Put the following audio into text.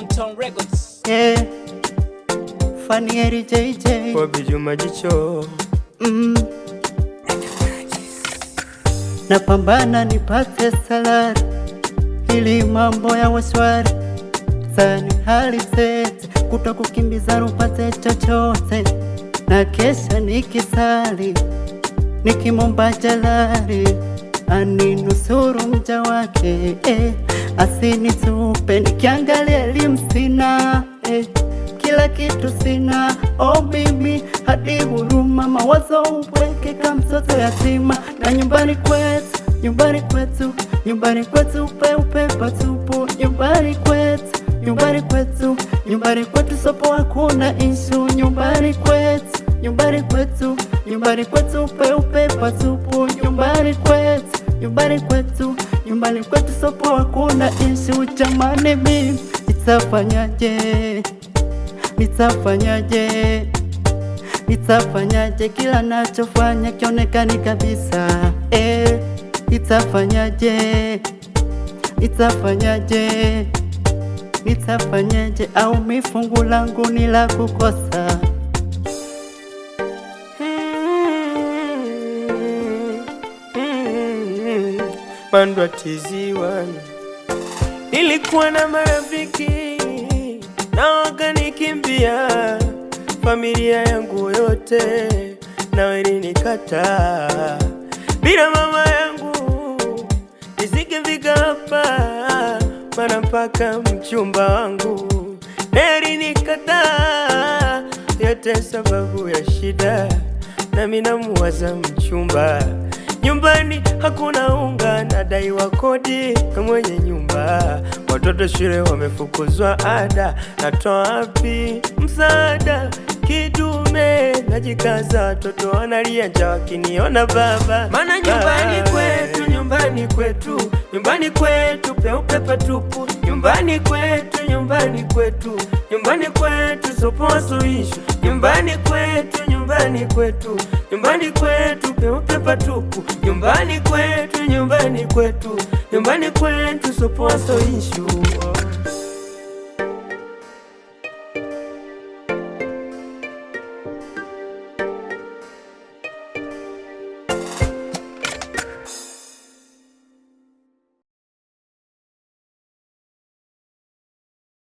Bonton Records. Yeah. Fanieri JJ Bobby Juma Jicho. Napambana nipate salari ili mambo yawe shwari, zani hali zete kuto kukimbiza upate chochote, na kesha nikisali nikimomba Jalali aninusuru mja wake, asinitupe nikiangalia elimu sina, kila kitu sina, mimi hadi huruma, mawazo upweke kama mtoto yatima, na nyumbani kwetu peupe patupu, nyumbani kwetu sopo hakuna ishu, nyumbani kwetu peupe patupu, nyumbani kwetu sopo hakuna ishu. Jamani mimi nitafanyaje, kila nachofanya kionekani kabisa, nitafanyaje, au mifungu langu ni la kukosa? Mandwa TZ1. Nilikuwa na marafiki na wakanikimbia, familia yangu yote nawe nikataa, bila mama yangu nisingefika hapa, mana mpaka mchumba wangu naye nikataa, yote sababu ya shida, nami namuwaza mchumba. Nyumbani hakuna unga, nadaiwa kodi na mwenye nyumba, watoto shule wamefukuzwa ada, natoa wapi msaada? Kidume najikaza, watoto wanalia njaa wakiniona baba, mana nyumbani kwetu peupe patupu, nyumbani kwetu sopo suluhisho, nyumbani kwetu peupe patupu, nyumbani kwetu sopo suluhisho.